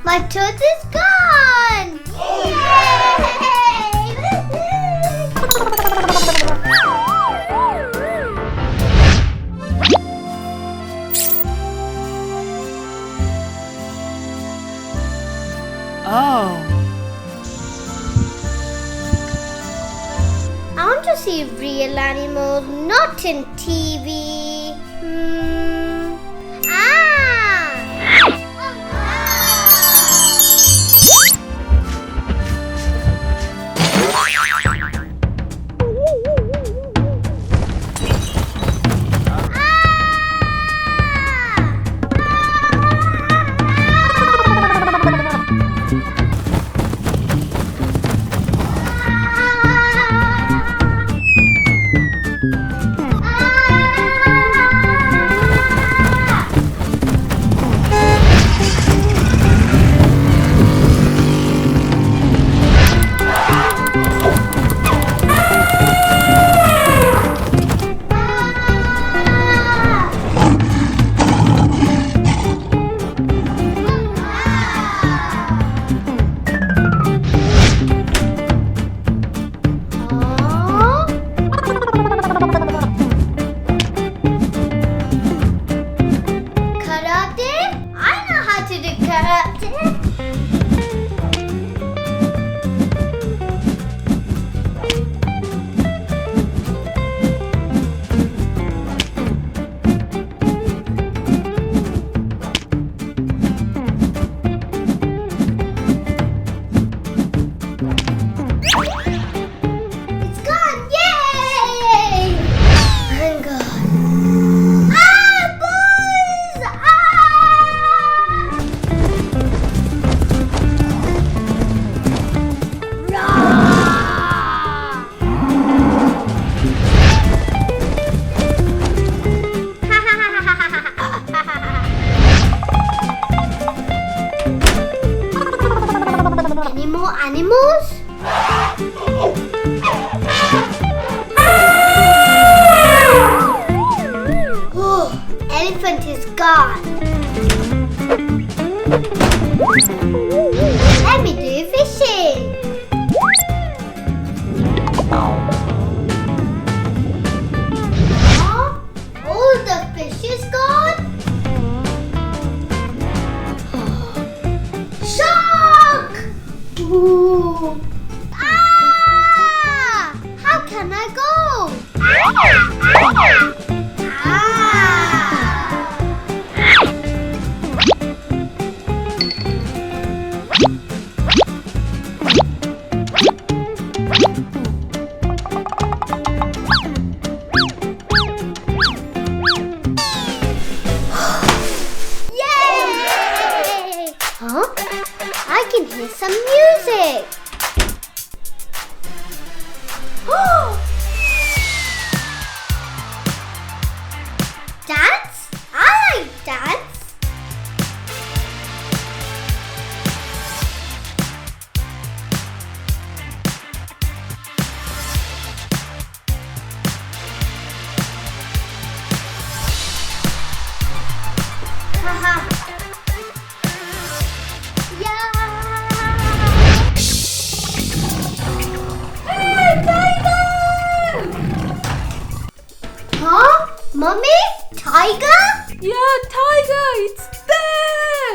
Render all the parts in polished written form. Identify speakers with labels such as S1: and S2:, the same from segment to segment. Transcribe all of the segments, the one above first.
S1: My tooth is gone!
S2: Oh.
S1: I want to see real animals, not in TV. Any more animals? Oh, elephant is gone. Let me do fishing. All the fish is gone. Shark! Ooh. Ah! How can I go? Yay! Huh? I can hear some music. Dance? I like dance. Haha. Huh? Mommy? Tiger?
S2: Yeah, tiger, it's there.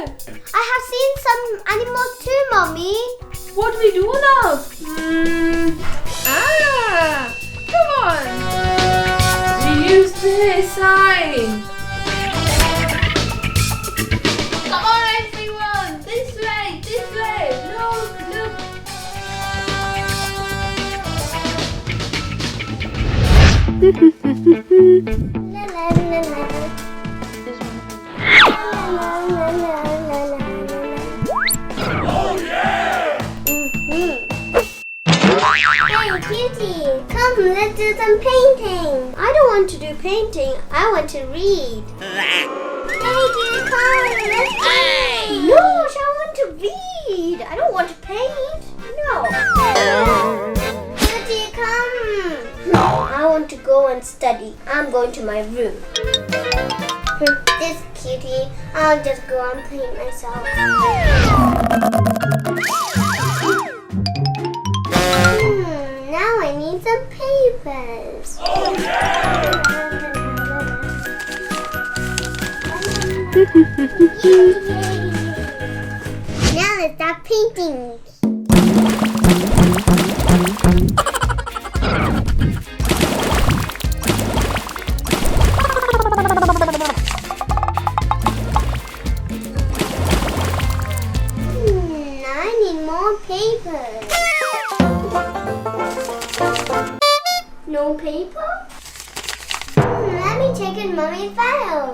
S1: I have seen some animals too, Mommy.
S2: What do we do now? Come on. We use this sign. Come on, everyone. This way, this way. Look, look.
S1: La, la, la, la.
S3: Oh yeah!
S1: Hey, Cutie, come, let's do some painting. I don't want to do painting. I want to read. Hey, dear, come, let's paint. No, I want to read. I don't want to paint. No. Cutie, come. No, I want to go and study. I'm going to my room. this, Cutie. I'll just go and paint myself. Now I need some papers.
S3: Oh yeah!
S1: Now let's start painting. I need more paper. No paper? Let me check in Mommy's file.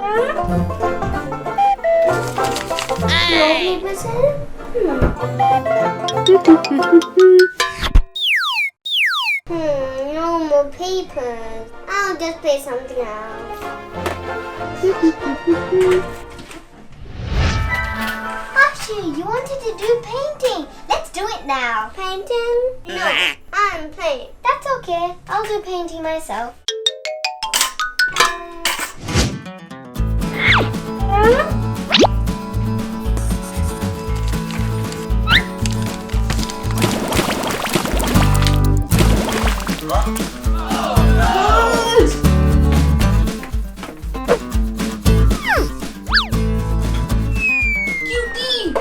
S1: No papers in? No more papers. I'll just play something else. Ashu, you wanted to do painting. Let's do it now. Painting? No, I'm playing. That's okay. I'll do painting myself.
S2: Cutie!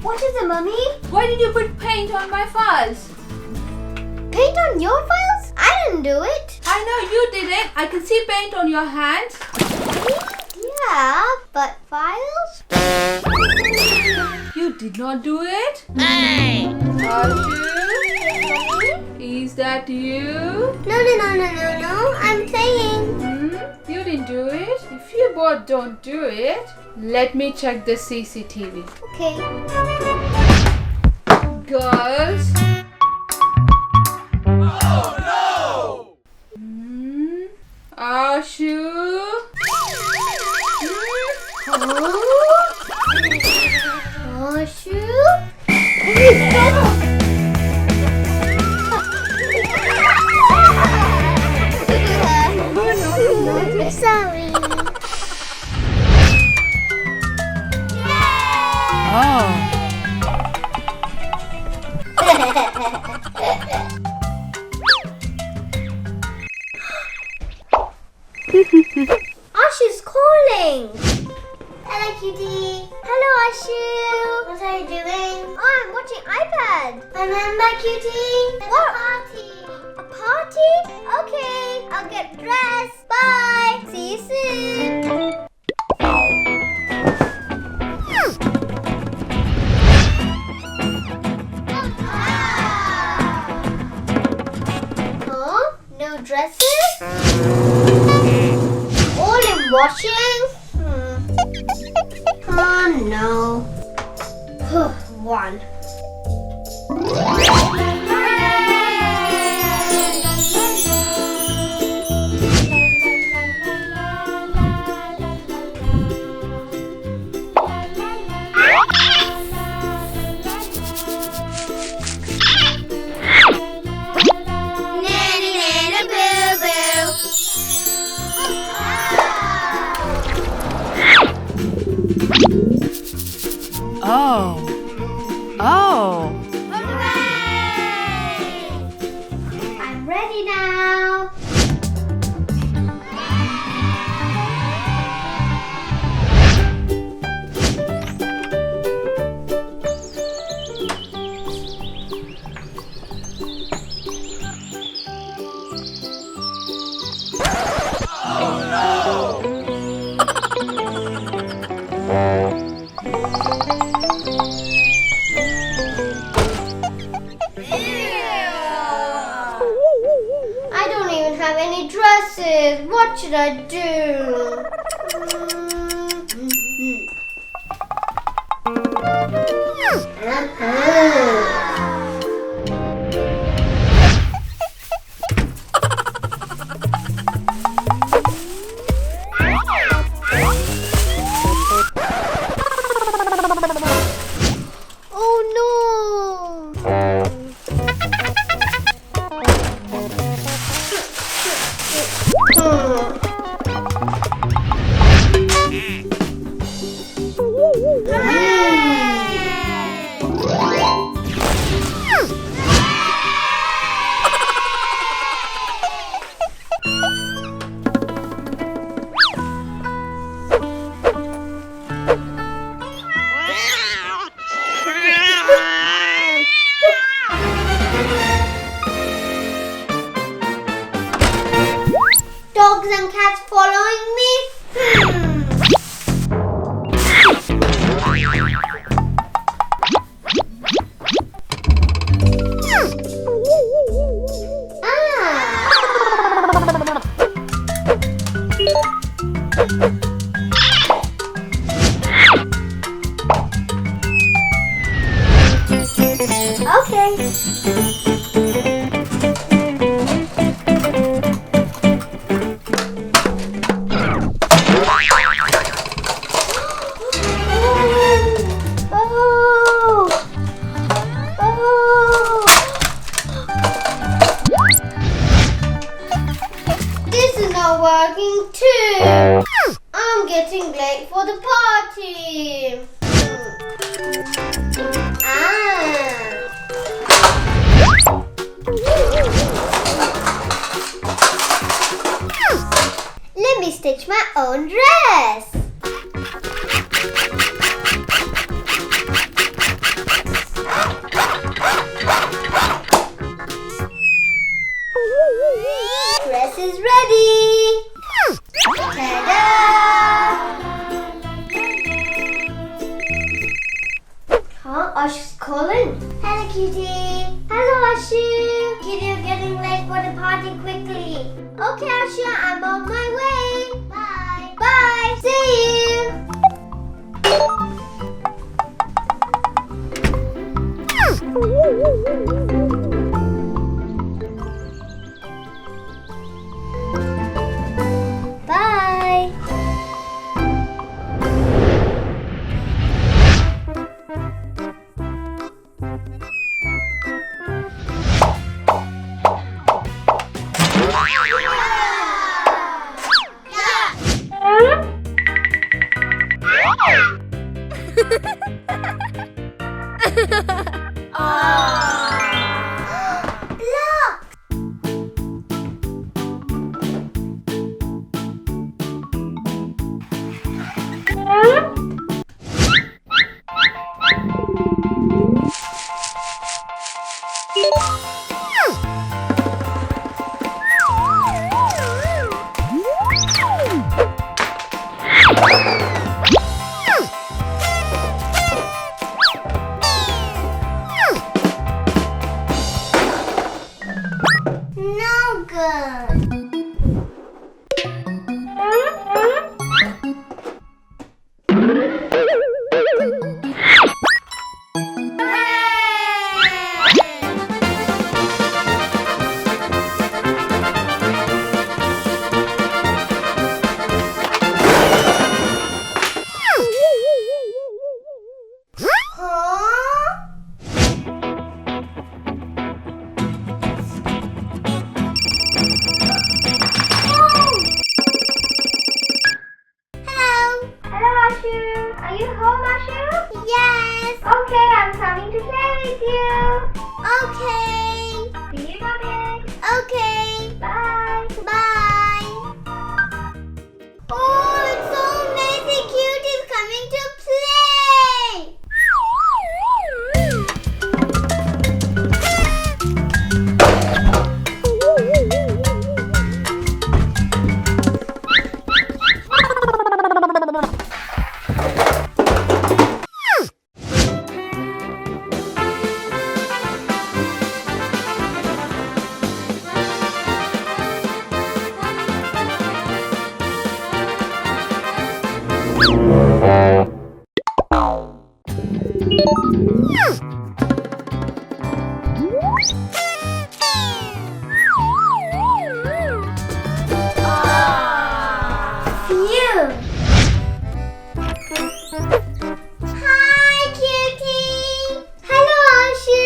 S1: What is it, Mummy?
S2: Why did you put paint on my files?
S1: Paint on your files? I didn't do it.
S2: I know you did it. I can see paint on your hands.
S1: Yeah, but files?
S2: You did not do it?
S1: Hey!
S2: Ashu? Is that you?
S1: No. I'm playing.
S2: You didn't do it? If you both don't do it, let me check the CCTV.
S1: Okay.
S2: Girls?
S3: Oh no!
S2: Ashu?
S1: Ashu? Sorry. Ashu's calling. Hello, Cutie. Hello, Ashu. What are you doing? Oh, I'm watching iPad. Remember, Cutie? What? A party? Okay, I'll get dressed. Bye. See you soon. Huh? No dresses? All in washing? Oh no. One. I'm ready now. I don't even have any dresses. What should I do? Oh no! Oh. Oh. This is not working too. I'm getting late for the party. Let me stitch my own dress. Dress is ready. Ta-da! Huh? Ashu's calling. Hello, Cutie. Hello, Ashu. Cutie, you're getting late for the party quickly. Okay, Ashu, I'm on my way. Bye. Bye. See you. Bye. No good. Are you home, Ashu? Yes. Okay, I'm coming to play with you. Okay. See you coming. Okay. Bye. Bye. Oh, it's so amazing. Cutie's coming to play. Hi, Cutie. Hello, Ashu.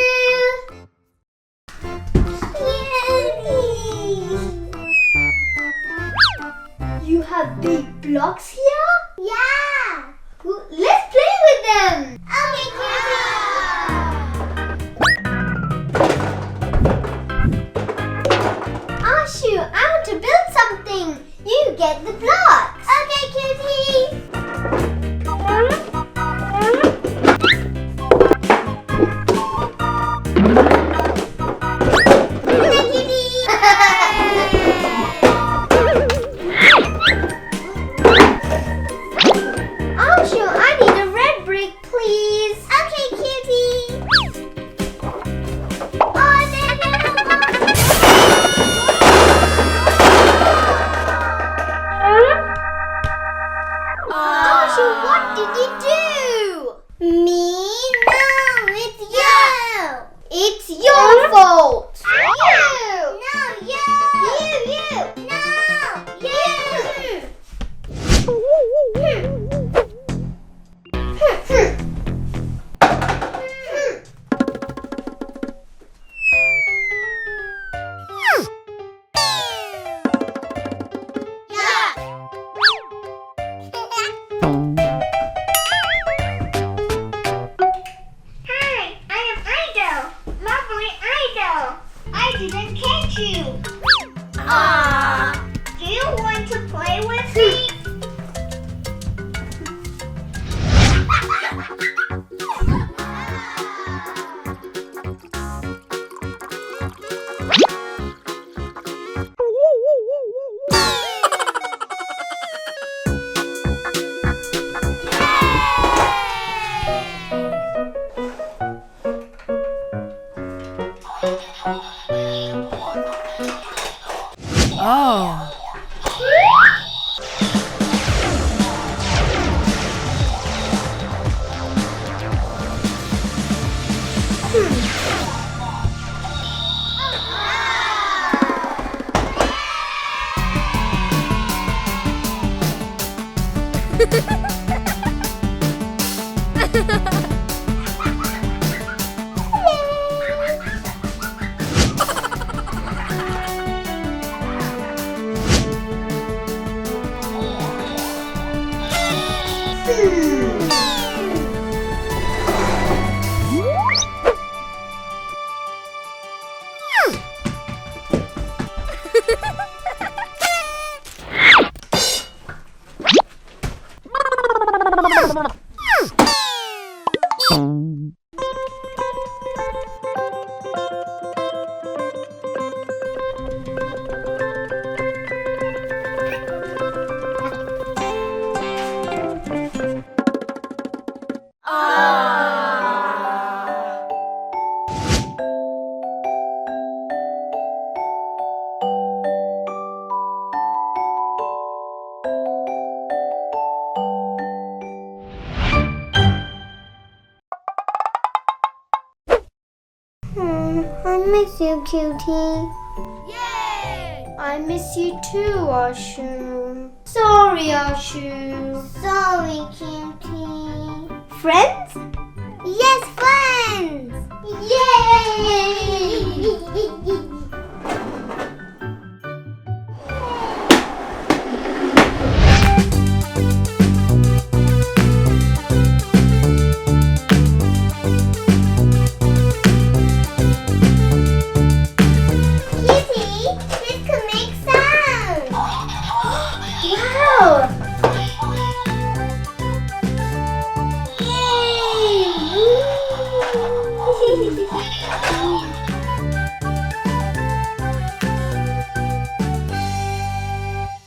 S1: You have big blocks here? Yeah. Let's play with them. Okay, Cutie.
S3: Oh.
S1: I miss you, Cutie.
S2: Yay!
S1: I miss you too, Ashu. Sorry, Ashu. Sorry, Cutie. Friends? Yes, friends! Yay! Wow! Yay!